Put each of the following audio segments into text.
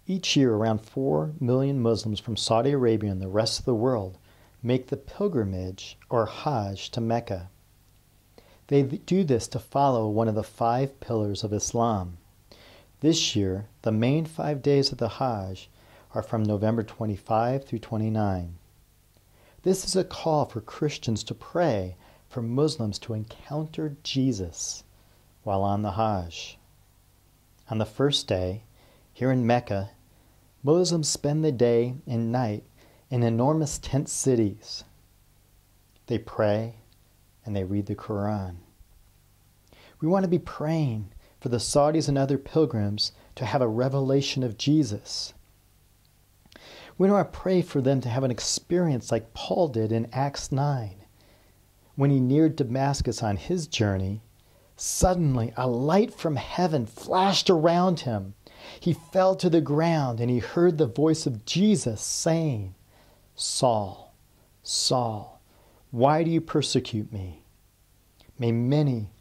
Each year, around 4 million Muslims from Saudi Arabia and the rest of the world make the pilgrimage, or Hajj, to Mecca. They do this to follow one of the 5 pillars of Islam. This year, the main 5 days of the Hajj are from November 25 through 29. This is a call for Christians to pray for Muslims to encounter Jesus while on the Hajj. On the first day, here in Mecca, Muslims spend the day and night in enormous tent cities. They pray and they read the Quran. We want to be praying for the Saudis and other pilgrims to have a revelation of Jesus. We want to pray for them to have an experience like Paul did in Acts 9. When he neared Damascus on his journey, suddenly a light from heaven flashed around him. He fell to the ground and he heard the voice of Jesus saying, "Saul, Saul, why do you persecute me?" May many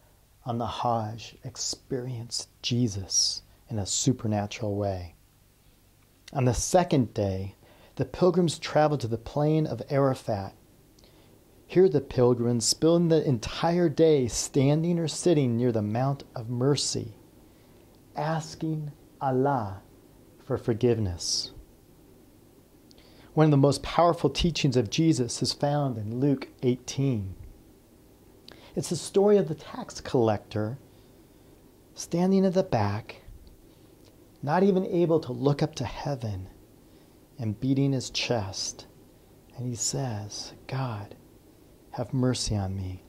on the Hajj experience Jesus in a supernatural way. On the second day, the pilgrims traveled to the plain of Arafat. Here the pilgrims spend the entire day standing or sitting near the Mount of Mercy, asking Allah for forgiveness. One of the most powerful teachings of Jesus is found in Luke 18. It's the story of the tax collector standing at the back, not even able to look up to heaven, and beating his chest. And he says, "God, have mercy on me,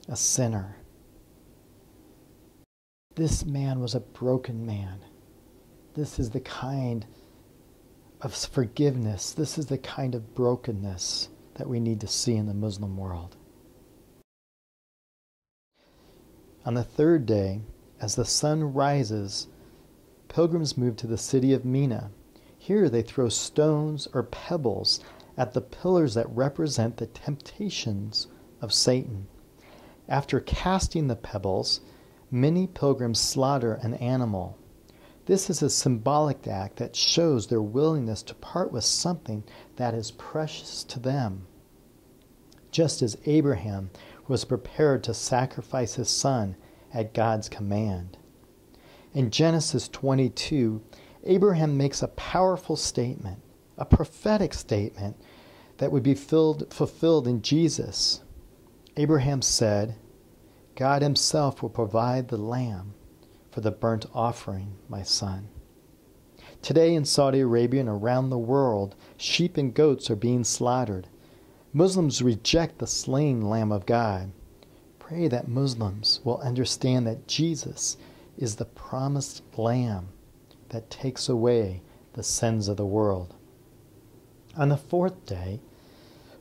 a sinner." This man was a broken man. This is the kind of forgiveness. This is the kind of brokenness that we need to see in the Muslim world. On the third day, as the sun rises, pilgrims move to the city of Mina. Here they throw stones or pebbles at the pillars that represent the temptations of Satan. After casting the pebbles, many pilgrims slaughter an animal. This is a symbolic act that shows their willingness to part with something that is precious to them. Just as Abraham was prepared to sacrifice his son at God's command. In Genesis 22, Abraham makes a powerful statement, a prophetic statement that would be fulfilled in Jesus. Abraham said, "God himself will provide the lamb for the burnt offering, my son." Today in Saudi Arabia and around the world, sheep and goats are being slaughtered. Muslims reject the slain Lamb of God. Pray that Muslims will understand that Jesus is the promised Lamb that takes away the sins of the world. On the fourth day,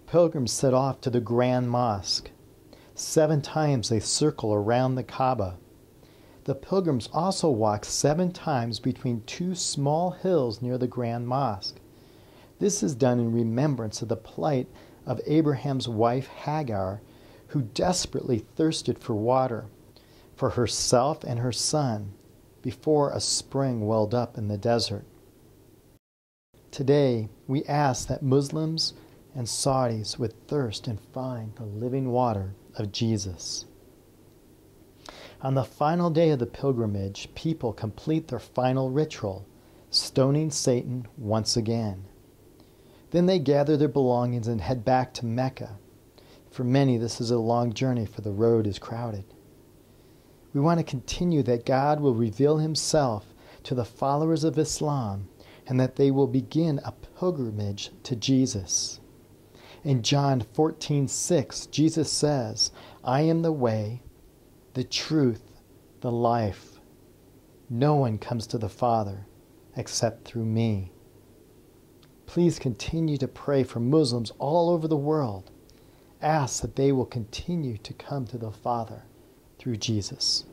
pilgrims set off to the Grand Mosque. 7 times they circle around the Kaaba. The pilgrims also walk 7 times between 2 small hills near the Grand Mosque. This is done in remembrance of the plight of Abraham's wife Hagar, who desperately thirsted for water for herself and her son before a spring welled up in the desert. Today, we ask that Muslims and Saudis would thirst and find the living water of Jesus. On the final day of the pilgrimage, people complete their final ritual, stoning Satan once again. Then they gather their belongings and head back to Mecca. For many, this is a long journey, for the road is crowded. We want to continue that God will reveal himself to the followers of Islam and that they will begin a pilgrimage to Jesus. In John 14:6, Jesus says, "I am the way, the truth, the life. No one comes to the Father except through me." Please continue to pray for Muslims all over the world. Ask that they will continue to come to the Father through Jesus.